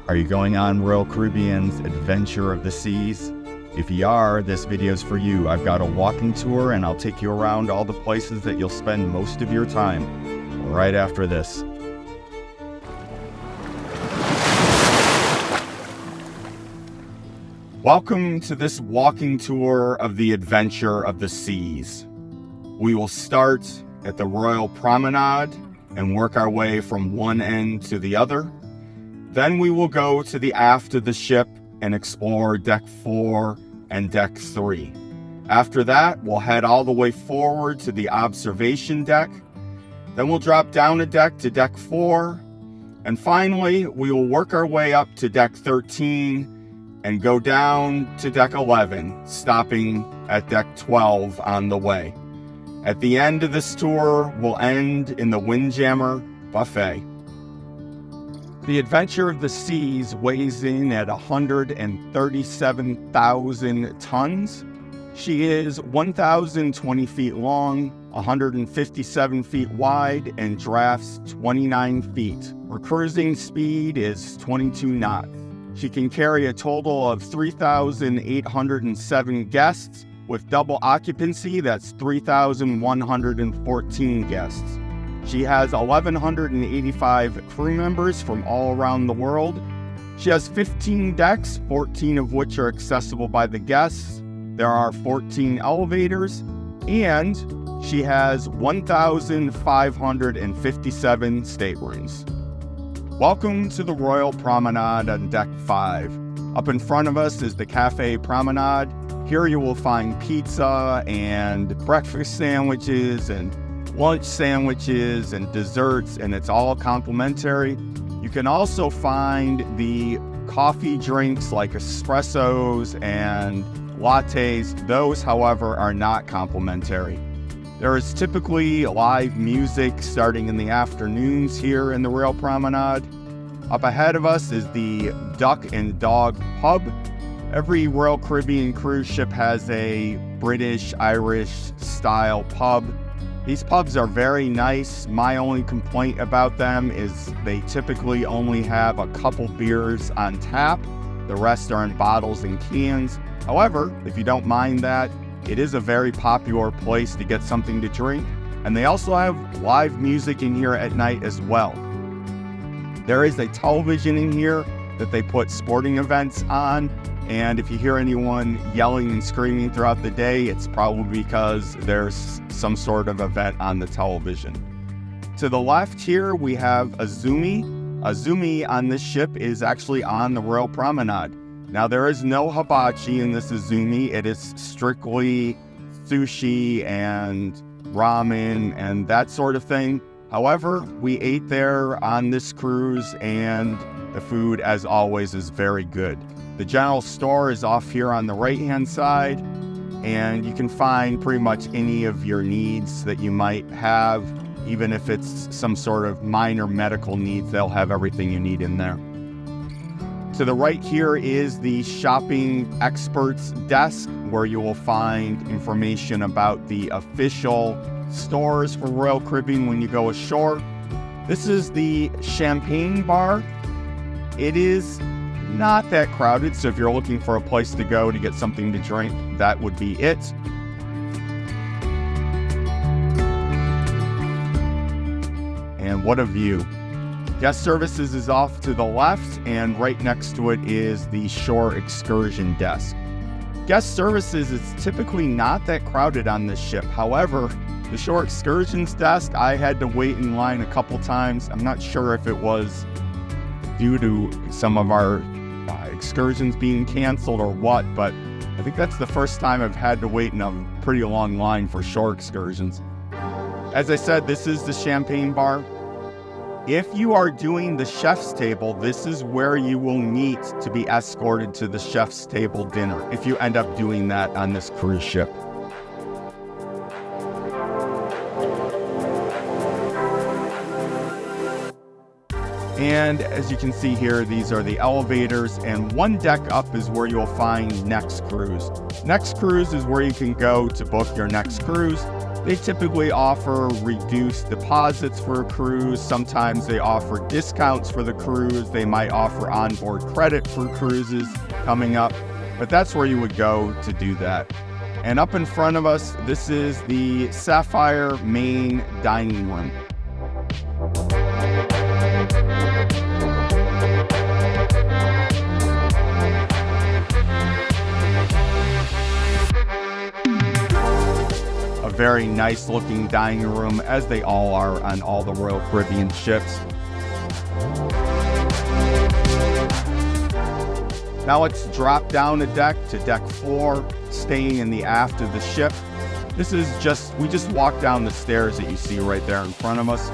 Are you going on Royal Caribbean's Adventure of the Seas? If you are, this video's for you. I've got a walking tour and I'll take you around all the places that you'll spend most of your time right after this. Welcome to this walking tour of the Adventure of the Seas. We will start at the Royal Promenade and work our way from one end to the other. Then we will go to the aft of the ship and explore Deck 4 and Deck 3. After that, we'll head all the way forward to the observation deck. Then we'll drop down a deck to Deck 4. And finally, we will work our way up to Deck 13 and go down to Deck 11, stopping at Deck 12 on the way. At the end of this tour, we'll end in the Windjammer Buffet. The Adventure of the Seas weighs in at 137,000 tons. She is 1,020 feet long, 157 feet wide, and drafts 29 feet. Her cruising speed is 22 knots. She can carry a total of 3,807 guests. With double occupancy, that's 3,114 guests. She has 1,185 crew members from all around the world. She has 15 decks, 14 of which are accessible by the guests. There are 14 elevators, and she has 1,557 staterooms. Welcome to the Royal Promenade on Deck 5. Up in front of us is the Cafe Promenade. Here you will find pizza and breakfast sandwiches and lunch sandwiches and desserts, and it's all complimentary. You can also find the coffee drinks like espressos and lattes. Those, however, are not complimentary. There is typically live music starting in the afternoons here in the Royal Promenade. Up ahead of us is the Duck and Dog Pub. Every Royal Caribbean cruise ship has a British, Irish style pub. These pubs are very nice. My only complaint about them is they typically only have a couple beers on tap. The rest are in bottles and cans. However, if you don't mind that, it is a very popular place to get something to drink. And they also have live music in here at night as well. There is a television in here that they put sporting events on. And if you hear anyone yelling and screaming throughout the day, it's probably because there's some sort of event on the television. To the left here, we have Azumi. Azumi on this ship is actually on the Royal Promenade. Now, there is no hibachi in this Azumi. It is strictly sushi and ramen and that sort of thing. However, we ate there on this cruise, and the food, as always, is very good. The general store is off here on the right-hand side, and you can find pretty much any of your needs that you might have. Even if it's some sort of minor medical needs, they'll have everything you need in there. To the right here is the shopping experts desk, where you will find information about the official stores for Royal Caribbean when you go ashore. This is the champagne bar. It is not that crowded, so if you're looking for a place to go to get something to drink, that would be it. And what a view. Guest services is off to the left, and right next to it is the shore excursion desk. Guest services is typically not that crowded on this ship. However, the shore excursions desk, I had to wait in line a couple times. I'm not sure if it was due to some of our excursions being canceled or what, but I think that's the first time I've had to wait in a pretty long line for shore excursions. As I said, this is the champagne bar. If you are doing the chef's table, this is where you will need to be escorted to the chef's table dinner if you end up doing that on this cruise ship. And as you can see here, these are the elevators, and one deck up is where you'll find Next Cruise. Next Cruise is where you can go to book your next cruise. They typically offer reduced deposits for a cruise. Sometimes they offer discounts for the cruise. They might offer onboard credit for cruises coming up, but that's where you would go to do that. And up in front of us, this is the Sapphire main dining room. A very nice looking dining room, as they all are on all the Royal Caribbean ships. Now let's drop down a deck to deck 4, staying in the aft of the ship. This is we just walked down the stairs that you see right there in front of us.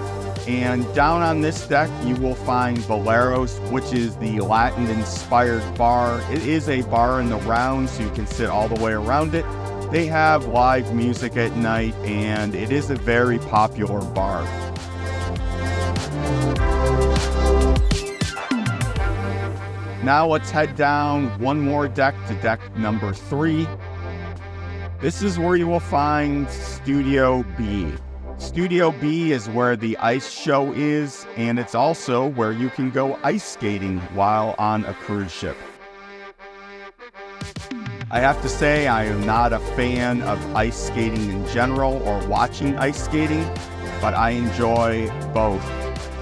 And down on this deck, you will find Boleros, which is the Latin-inspired bar. It is a bar in the round, so you can sit all the way around it. They have live music at night, and it is a very popular bar. Now let's head down one more deck to deck number 3. This is where you will find Studio B. Studio B is where the ice show is, and it's also where you can go ice skating while on a cruise ship. I have to say, I am not a fan of ice skating in general or watching ice skating, but I enjoy both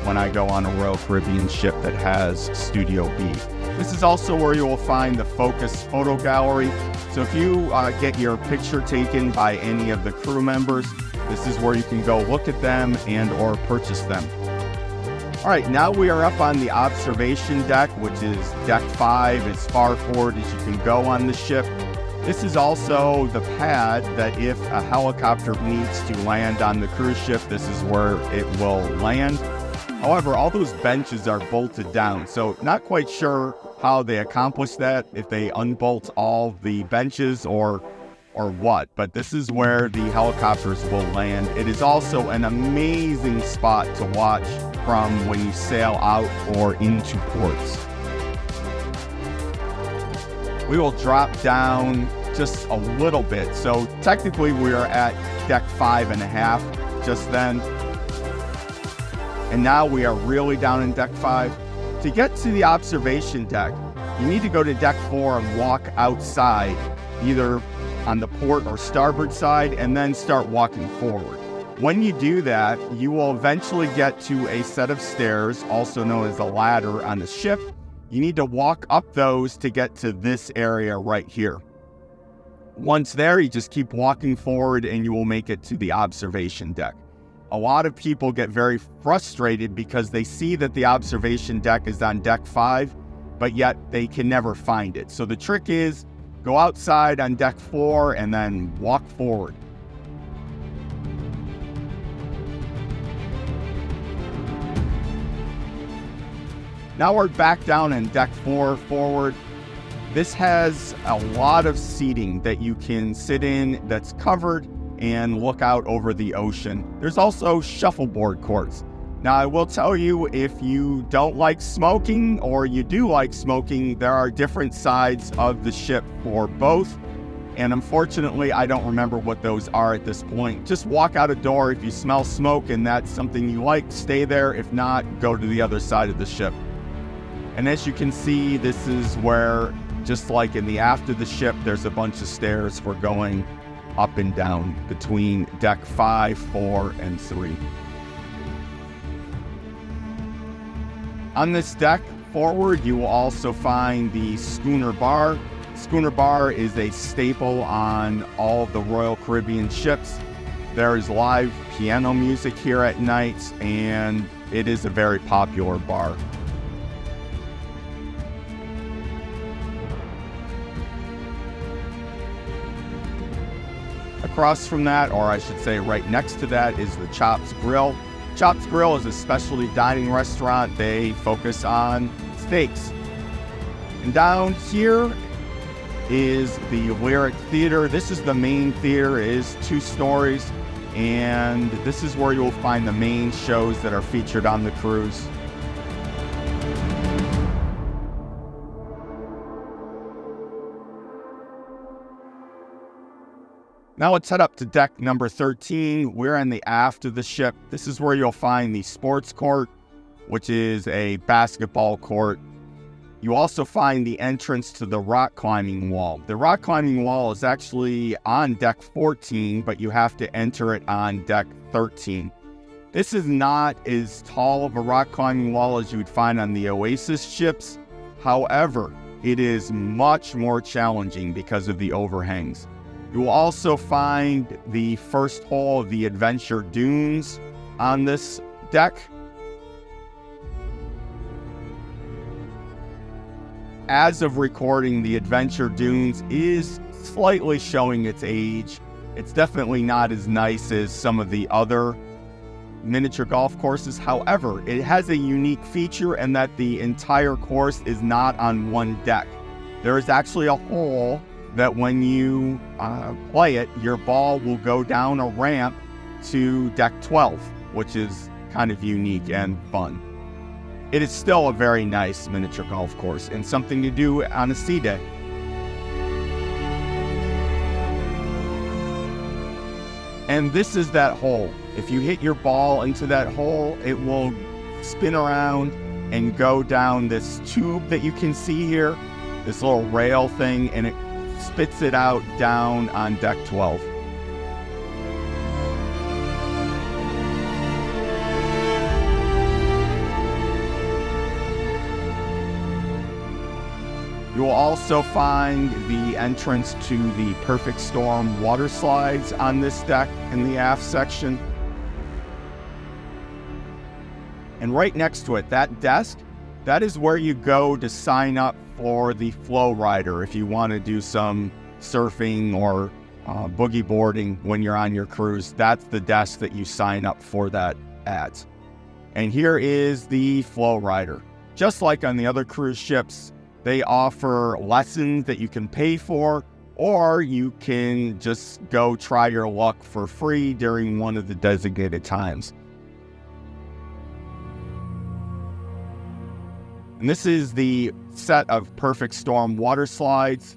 when I go on a Royal Caribbean ship that has Studio B. This is also where you will find the Focus Photo Gallery. So if you get your picture taken by any of the crew members, this is where you can go look at them and or purchase them. All right, now we are up on the observation deck, which is deck 5, as far forward as you can go on the ship. This is also the pad that if a helicopter needs to land on the cruise ship, this is where it will land. However, all those benches are bolted down, so not quite sure how they accomplish that, if they unbolt all the benches or what, but this is where the helicopters will land. It is also an amazing spot to watch from when you sail out or into ports. We will drop down just a little bit. So technically we are at deck 5.5 just then. And now we are really down in deck 5. To get to the observation deck, you need to go to deck 4 and walk outside, either on the port or starboard side, and then start walking forward. When you do that, you will eventually get to a set of stairs, also known as a ladder on the ship. You need to walk up those to get to this area right here. Once there, you just keep walking forward and you will make it to the observation deck. A lot of people get very frustrated because they see that the observation deck is on deck 5, but yet they can never find it. So the trick is, go outside on deck 4 and then walk forward. Now we're back down in deck 4 forward. This has a lot of seating that you can sit in that's covered and look out over the ocean. There's also shuffleboard courts. Now I will tell you, if you don't like smoking or you do like smoking, there are different sides of the ship for both. And unfortunately, I don't remember what those are at this point. Just walk out a door if you smell smoke and that's something you like, stay there. If not, go to the other side of the ship. And as you can see, this is where, just like in the aft of the ship, there's a bunch of stairs for going up and down between deck 5, 4, and 3. On this deck forward, you will also find the schooner bar. Schooner bar is a staple on all of the Royal Caribbean ships. There is live piano music here at night, and it is a very popular bar. Across from that, or I should say right next to that, is the Chops Grill. Chops Grill is a specialty dining restaurant. They focus on steaks. And down here is the Lyric Theater. This is the main theater. It is 2 stories, and this is where you will find the main shows that are featured on the cruise. Now let's head up to deck number 13. We're in the aft of the ship. This is where you'll find the sports court, which is a basketball court. You also find the entrance to the rock climbing wall. The rock climbing wall is actually on deck 14, but you have to enter it on deck 13. This is not as tall of a rock climbing wall as you would find on the Oasis ships. However, it is much more challenging because of the overhangs. You will also find the first hole of the Adventure Dunes on this deck. As of recording, the Adventure Dunes is slightly showing its age. It's definitely not as nice as some of the other miniature golf courses. However, it has a unique feature in that the entire course is not on one deck. There is actually a hole that when you play it, your ball will go down a ramp to deck 12, which is kind of unique and fun. It is still a very nice miniature golf course and something to do on a sea day. And this is that hole. If you hit your ball into that hole, it will spin around and go down this tube that you can see here, this little rail thing, and it spits it out down on deck 12. You will also find the entrance to the Perfect Storm water slides on this deck in the aft section. And right next to it, that desk, that is where you go to sign up for the Flow Rider if you want to do some surfing or boogie boarding when you're on your cruise. That's the desk that you sign up for that at. And here is the Flow Rider. Just like on the other cruise ships, they offer lessons that you can pay for, or you can just go try your luck for free during one of the designated times. And this is the set of Perfect Storm water slides.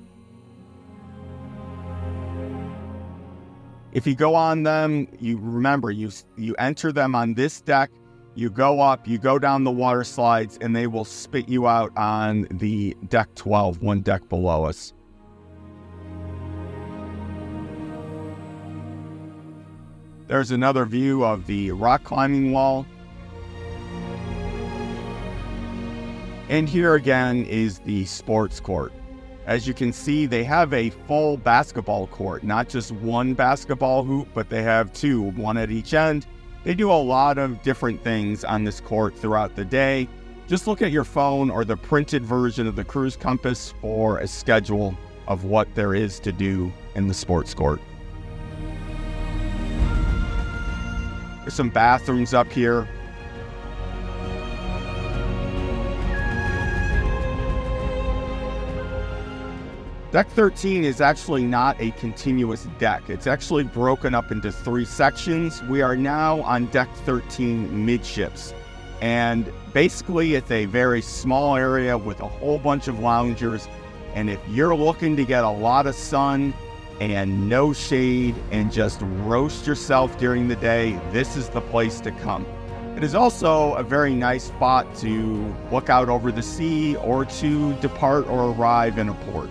If you go on them, you remember, you enter them on this deck, you go up, you go down the water slides, and they will spit you out on the deck 12, one deck below us. There's another view of the rock climbing wall. And here again is the sports court. As you can see, they have a full basketball court, not just one basketball hoop, but they have two, one at each end. They do a lot of different things on this court throughout the day. Just look at your phone or the printed version of the cruise compass for a schedule of what there is to do in the sports court. There's some bathrooms up here. Deck 13 is actually not a continuous deck. It's actually broken up into 3 sections. We are now on deck 13 midships. And basically it's a very small area with a whole bunch of loungers. And if you're looking to get a lot of sun and no shade and just roast yourself during the day, this is the place to come. It is also a very nice spot to look out over the sea or to depart or arrive in a port.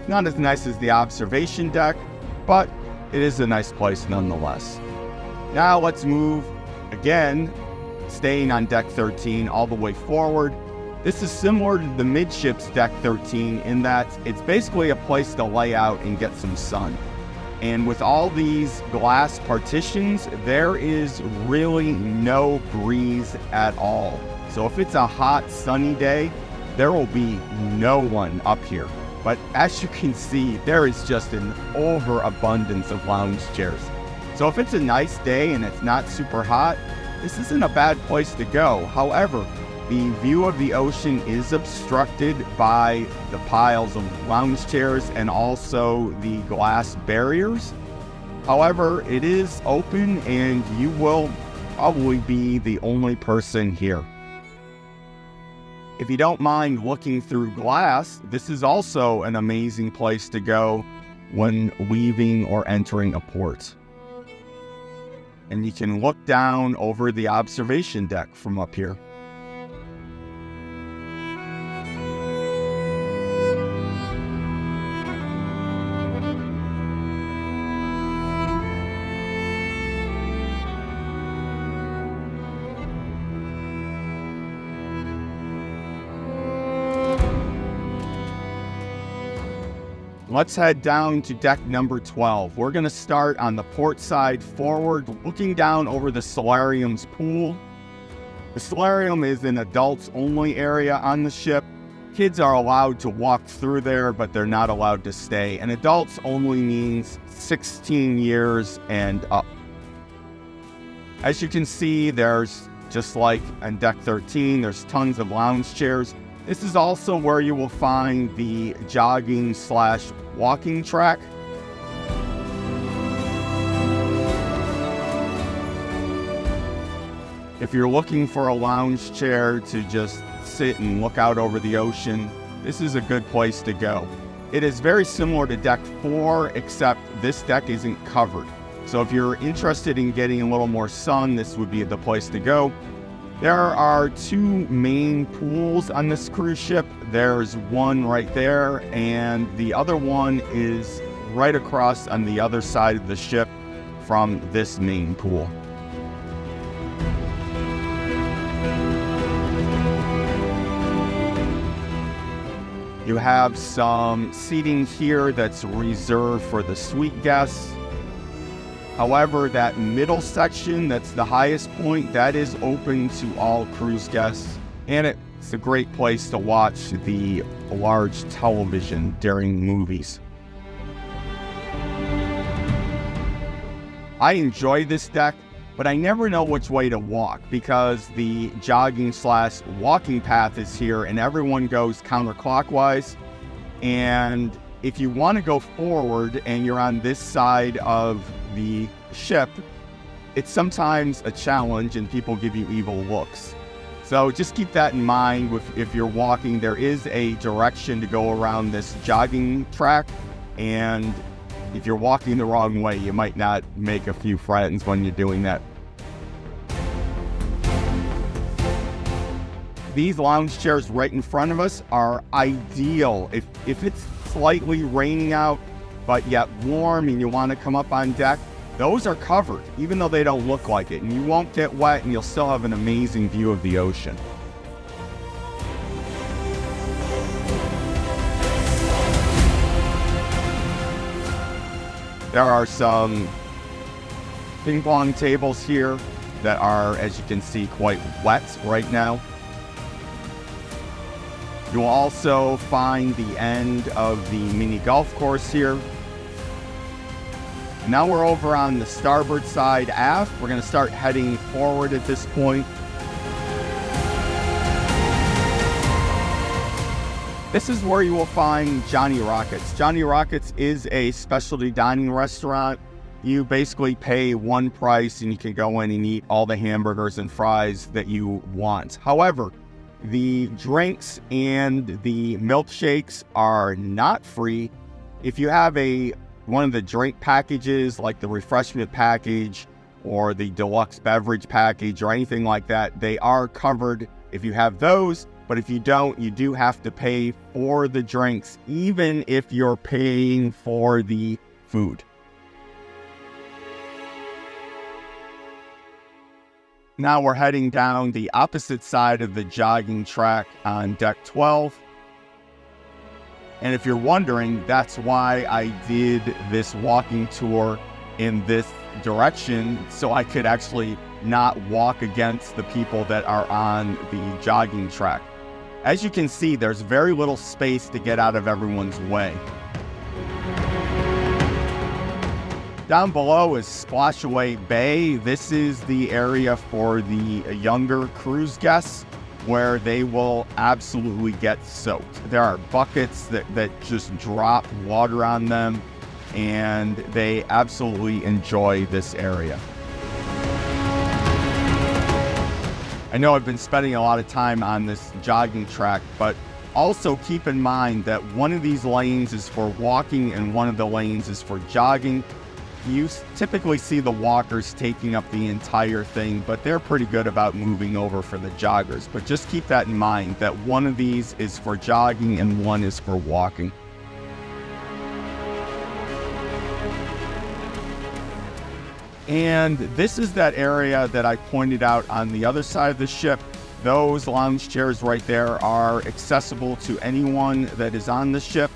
Not as nice as the observation deck, but it is a nice place nonetheless. Now let's move again, staying on deck 13 all the way forward. This is similar to the midships deck 13 in that it's basically a place to lay out and get some sun. And with all these glass partitions, there is really no breeze at all. So if it's a hot, sunny day, there will be no one up here. But as you can see, there is just an overabundance of lounge chairs. So if it's a nice day and it's not super hot, this isn't a bad place to go. However, the view of the ocean is obstructed by the piles of lounge chairs and also the glass barriers. However, it is open and you will probably be the only person here. If you don't mind looking through glass, this is also an amazing place to go when leaving or entering a port. And you can look down over the observation deck from up here. Let's head down to deck number 12. We're going to start on the port side forward, looking down over the solarium's pool. The solarium is an adults-only area on the ship. Kids are allowed to walk through there, but they're not allowed to stay. And adults only means 16 years and up. As you can see, there's, just like on deck 13, there's tons of lounge chairs. This is also where you will find the jogging/walking track. If you're looking for a lounge chair to just sit and look out over the ocean, this is a good place to go. It is very similar to deck 4, except this deck isn't covered. So if you're interested in getting a little more sun, this would be the place to go. There are 2 main pools on this cruise ship. There's one right there, and the other one is right across on the other side of the ship from this main pool. You have some seating here that's reserved for the suite guests. However, that middle section, that's the highest point, that is open to all cruise guests. And it's a great place to watch the large television during movies. I enjoy this deck, but I never know which way to walk because the jogging/walking path is here and everyone goes counterclockwise. And if you want to go forward and you're on this side of the ship, it's sometimes a challenge and people give you evil looks. So just keep that in mind if you're walking. There is a direction to go around this jogging track, and if you're walking the wrong way, you might not make a few friends when you're doing that. These lounge chairs right in front of us are ideal if it's slightly raining out, but yet warm and you want to come up on deck. Those are covered, even though they don't look like it, and you won't get wet and you'll still have an amazing view of the ocean. There are some ping pong tables here that are, as you can see, quite wet right now. You'll also find the end of the mini golf course here. Now we're over on the starboard side aft. We're going to start heading forward at this point. This is where you will find Johnny Rockets. Johnny Rockets is a specialty dining restaurant. You basically pay one price and you can go in and eat all the hamburgers and fries that you want. However, the drinks and the milkshakes are not free. If you have one of the drink packages, like the refreshment package or the deluxe beverage package or anything like that, they are covered if you have those. But if you don't, you do have to pay for the drinks, even if you're paying for the food. Now we're heading down the opposite side of the jogging track on deck 12. And if you're wondering, that's why I did this walking tour in this direction, so I could actually not walk against the people that are on the jogging track. As you can see, there's very little space to get out of everyone's way. Down below is Splashaway Bay. This is the area for the younger cruise guests where they will absolutely get soaked. There are buckets that just drop water on them, and they absolutely enjoy this area. I know I've been spending a lot of time on this jogging track, but Also keep in mind that one of these lanes is for walking and one of the lanes is for jogging. You typically see the walkers taking up the entire thing, but they're pretty good about moving over for the joggers. But just keep that in mind, that one of these is for jogging and one is for walking. And this is that area that I pointed out on the other side of the ship. Those lounge chairs right there are accessible to anyone that is on the ship,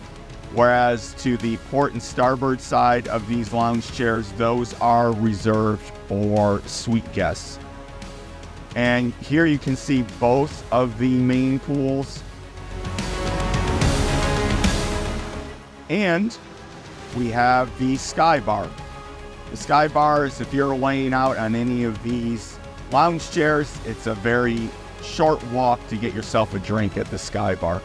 whereas to the port and starboard side of these lounge chairs, those are reserved for suite guests. And here you can see both of the main pools. And we have the sky bar. The sky bar is, if you're laying out on any of these lounge chairs, it's a very short walk to get yourself a drink at the sky bar.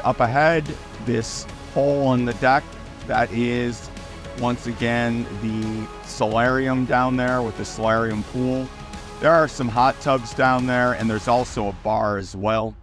Up ahead, this hole in the deck, that is once again the solarium down there with the solarium pool. There are some hot tubs down there, and there's also a bar as well.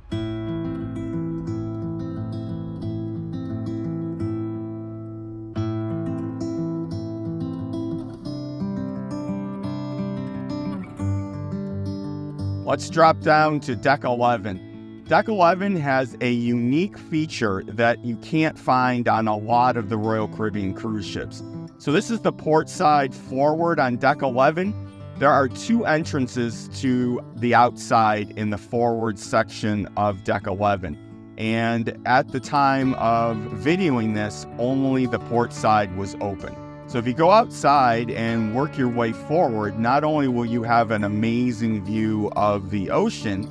Let's drop down to deck 11. Deck 11 has a unique feature that you can't find on a lot of the Royal Caribbean cruise ships. So this is the port side forward on deck 11. There are two entrances to the outside in the forward section of deck 11. And at the time of videoing this, only the port side was open. So if you go outside and work your way forward, not only will you have an amazing view of the ocean,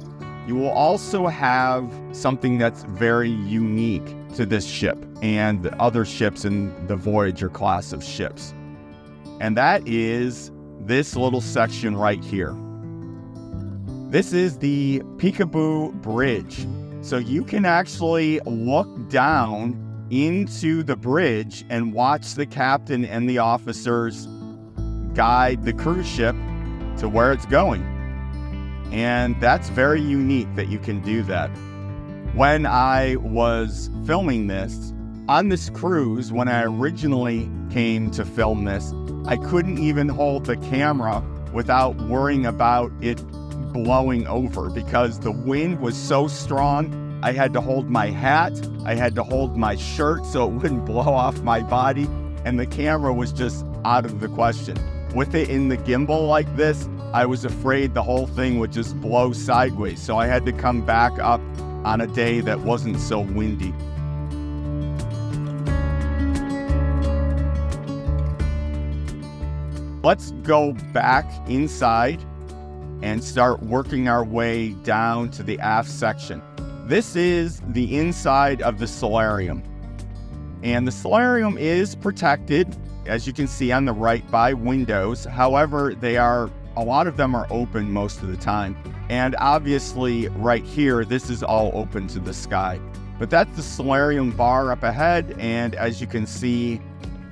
you will also have something that's very unique to this ship and the other ships in the Voyager class of ships. And that is this little section right here. This is the Peekaboo Bridge. So you can actually look down into the bridge and watch the captain and the officers guide the cruise ship to where it's going. And that's very unique that you can do that. When I was filming this, on this cruise, when I originally came to film this, I couldn't even hold the camera without worrying about it blowing over because the wind was so strong. I had to hold my hat, I had to hold my shirt so it wouldn't blow off my body, and the camera was just out of the question. With it in the gimbal like this, I was afraid the whole thing would just blow sideways, so I had to come back up on a day that wasn't so windy. Let's go back inside and start working our way down to the aft section. This is the inside of the solarium. And the solarium is protected, as you can see on the right, by windows. However, a lot of them are open most of the time. And obviously right here, this is all open to the sky. But that's the solarium bar up ahead. And as you can see,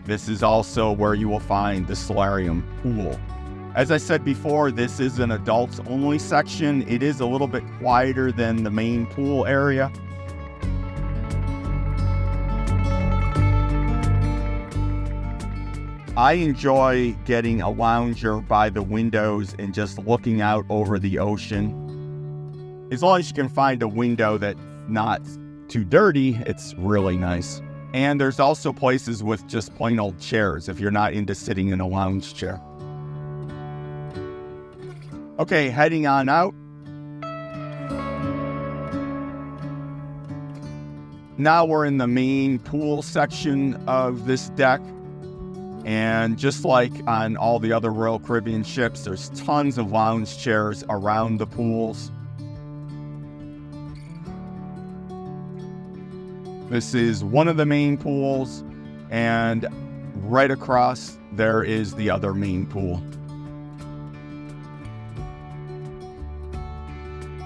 this is also where you will find the solarium pool. As I said before, this is an adults only section. It is a little bit quieter than the main pool area. I enjoy getting a lounger by the windows and just looking out over the ocean. As long as you can find a window that's not too dirty, it's really nice. And there's also places with just plain old chairs if you're not into sitting in a lounge chair. Okay, heading on out. Now we're in the main pool section of this deck. And just like on all the other Royal Caribbean ships, there's tons of lounge chairs around the pools. This is one of the main pools, and right across there is the other main pool.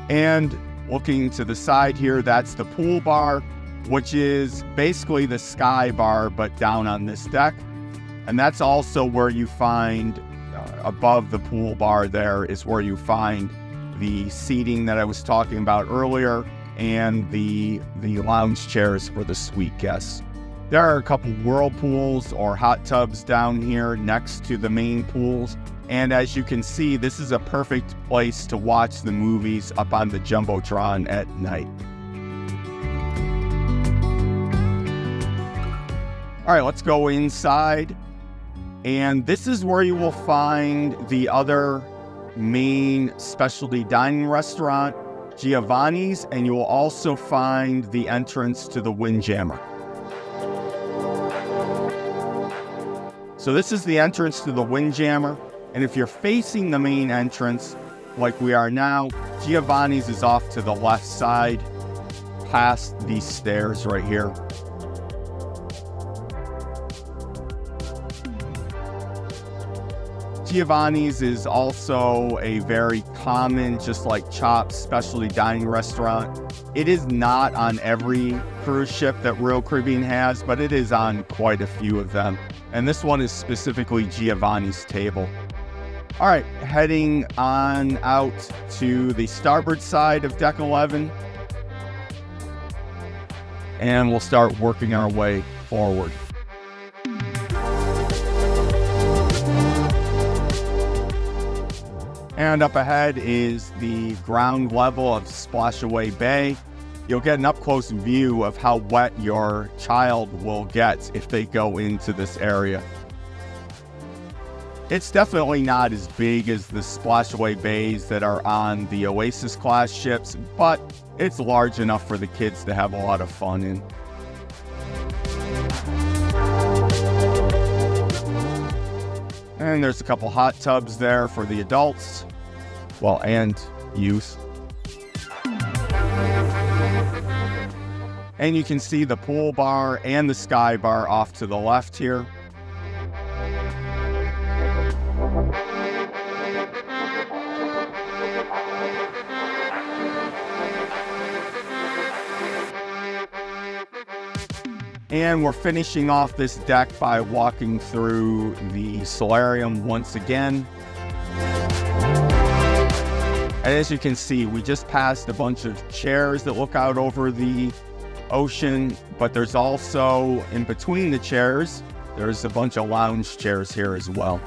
And looking to the side here, that's the pool bar, which is basically the sky bar, but down on this deck. And that's also where you find, above the pool bar there, is where you find the seating that I was talking about earlier, and the lounge chairs for the suite guests. There are a couple whirlpools or hot tubs down here next to the main pools. And as you can see, this is a perfect place to watch the movies up on the Jumbotron at night. All right, let's go inside. And this is where you will find the other main specialty dining restaurant, Giovanni's, and you will also find the entrance to the Windjammer. So this is the entrance to the Windjammer, and if you're facing the main entrance, like we are now, Giovanni's is off to the left side, past these stairs right here. Giovanni's is also a very common, just like Chops, specialty dining restaurant. It is not on every cruise ship that Royal Caribbean has, but it is on quite a few of them. And this one is specifically Giovanni's table. All right, heading on out to the starboard side of Deck 11. And we'll start working our way forward. And up ahead is the ground level of Splashaway Bay. You'll get an up-close view of how wet your child will get if they go into this area. It's definitely not as big as the Splashaway Bays that are on the Oasis class ships, but it's large enough for the kids to have a lot of fun in. And there's a couple hot tubs there for the adults, well, and youth. And you can see the pool bar and the sky bar off to the left here. And we're finishing off this deck by walking through the solarium once again. And as you can see, we just passed a bunch of chairs that look out over the ocean, but there's also, in between the chairs, there's a bunch of lounge chairs here as well.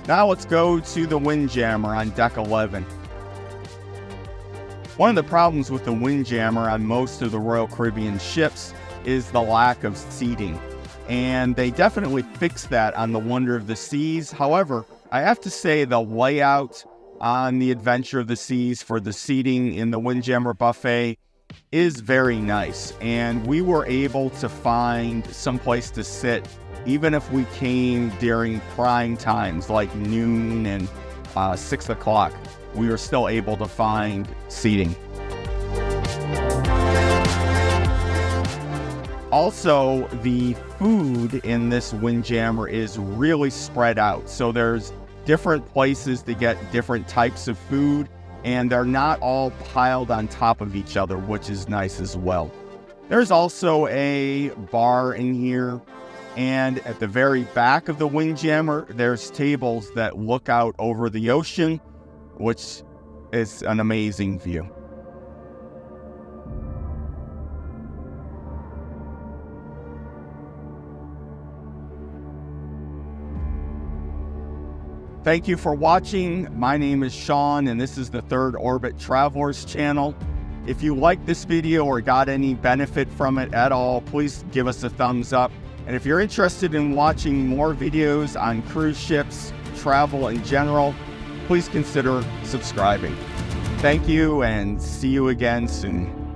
Now let's go to the Windjammer on Deck 11. One of the problems with the Windjammer on most of the Royal Caribbean ships is the lack of seating. And they definitely fixed that on the Wonder of the Seas. However, I have to say the layout on the Adventure of the Seas for the seating in the Windjammer buffet is very nice. And we were able to find some place to sit even if we came during prime times like noon and 6 o'clock. We were still able to find seating. Also, the food in this Windjammer is really spread out. So there's different places to get different types of food, and they're not all piled on top of each other, which is nice as well. There's also a bar in here, and at the very back of the Windjammer, there's tables that look out over the ocean, which is an amazing view. Thank you for watching. My name is Sean, and this is the Third Orbit Travelers channel. If you liked this video or got any benefit from it at all, please give us a thumbs up. And if you're interested in watching more videos on cruise ships, travel in general, please consider subscribing. Thank you, and see you again soon.